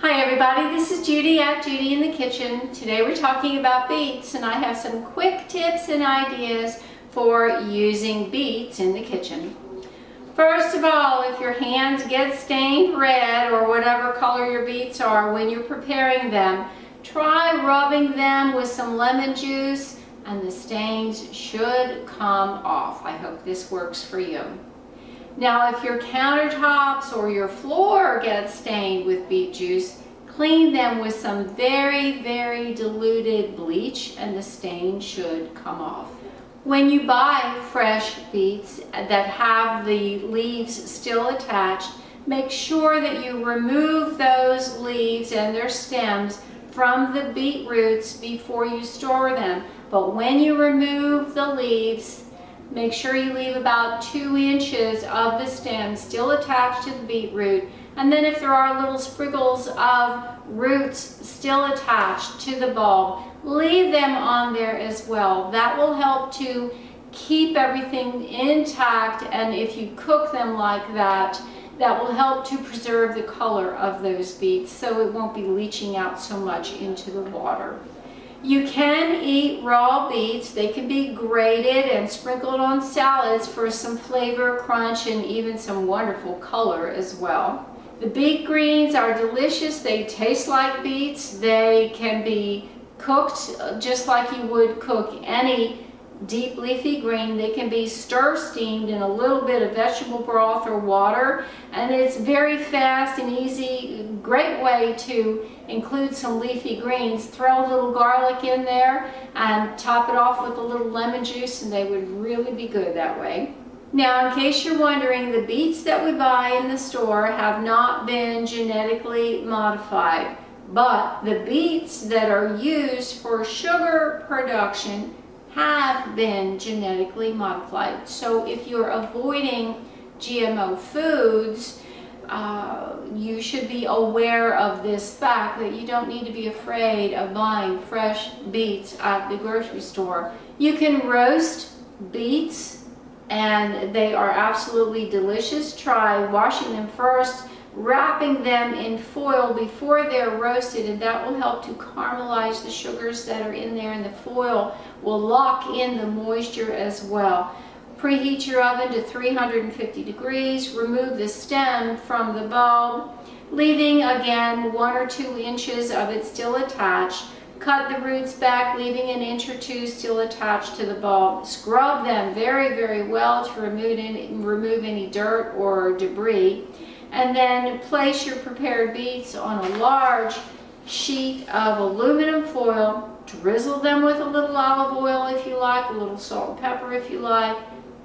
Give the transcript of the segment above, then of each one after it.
Hi everybody, this is Judy at Judy in the Kitchen. Today we're talking about beets, and I have some quick tips and ideas for using beets in the kitchen. First of all, if your hands get stained red or whatever color your beets are when you're preparing them, try rubbing them with some lemon juice and the stains should come off. I hope this works for you. Now, if your countertops or your floor gets stained with beet juice, clean them with some very, very diluted bleach and the stain should come off. When you buy fresh beets that have the leaves still attached, make sure that you remove those leaves and their stems from the beet roots before you store them. But when you remove the leaves, make sure you leave about 2 inches of the stem still attached to the beetroot. And then if there are little sprinkles of roots still attached to the bulb, leave them on there as well. That will help to keep everything intact, and if you cook them like that, that will help to preserve the color of those beets so it won't be leaching out so much into the water. You can eat raw beets. They can be grated and sprinkled on salads for some flavor, crunch, and even some wonderful color as well. The beet greens are delicious. They taste like beets. They can be cooked just like you would cook any deep leafy green. They can be stir steamed in a little bit of vegetable broth or water, and it's very fast and easy. Great way to include some leafy greens. Throw a little garlic in there and top it off with a little lemon juice, and they would really be good that way. Now, in case you're wondering, the beets that we buy in the store have not been genetically modified, but the beets that are used for sugar production have been genetically modified. So if you're avoiding GMO foods, you should be aware of this fact that you don't need to be afraid of buying fresh beets at the grocery store. You can roast beets and they are absolutely delicious. Try washing them first, wrapping them in foil before they're roasted, and that will help to caramelize the sugars that are in there, and the foil will lock in the moisture as well. Preheat your oven to 350 degrees. Remove the stem from the bulb, leaving again 1 or 2 inches of it still attached. Cut the roots back, leaving 1 inch or 2 still attached to the bulb. Scrub them very, very well to remove any dirt or debris. And then place your prepared beets on a large sheet of aluminum foil. Drizzle them with a little olive oil if you like, a little salt and pepper if you like.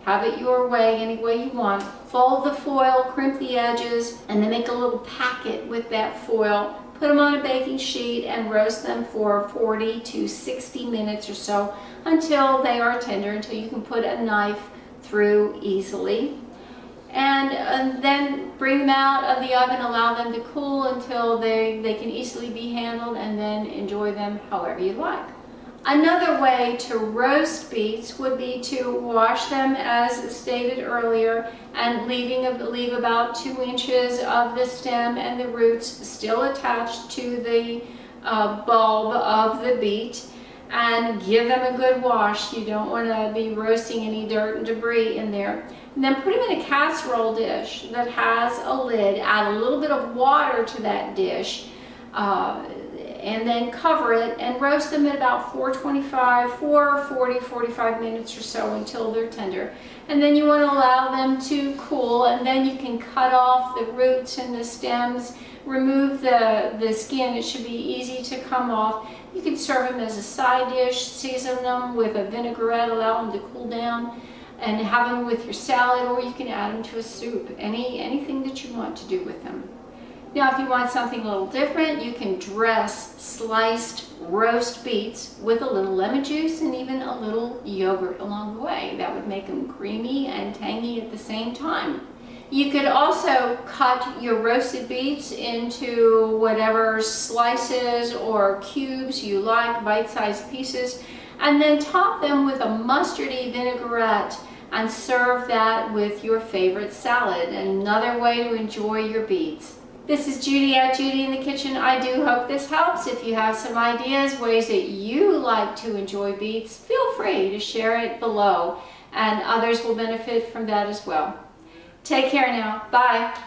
Have it your way, any way you want. Fold the foil, crimp the edges, and then make a little packet with that foil. Put them on a baking sheet and roast them for 40 to 60 minutes or so until they are tender, until you can put a knife through easily. And then bring them out of the oven, allow them to cool until they can easily be handled, and then enjoy them however you like. Another way to roast beets would be to wash them as stated earlier and leave about 2 inches of the stem and the roots still attached to the bulb of the beet, and give them a good wash. You don't want to be roasting any dirt and debris in there. And then put them in a casserole dish that has a lid. Add a little bit of water to that dish, and then cover it and roast them at about 45 minutes or so until they're tender. And then you want to allow them to cool, and then you can cut off the roots and the stems, remove the skin. It should be easy to come off. You can serve them as a side dish, season them with a vinaigrette, allow them to cool down, and have them with your salad, or you can add them to a soup. Anything that you want to do with them. Now, if you want something a little different, you can dress sliced roast beets with a little lemon juice and even a little yogurt along the way. That would make them creamy and tangy at the same time. You could also cut your roasted beets into whatever slices or cubes you like, bite-sized pieces, and then top them with a mustardy vinaigrette and serve that with your favorite salad. Another way to enjoy your beets. This is Judi at Judi in the Kitchen. I do hope this helps. If you have some ideas, ways that you like to enjoy beets, feel free to share it below, and others will benefit from that as well. Take care now. Bye.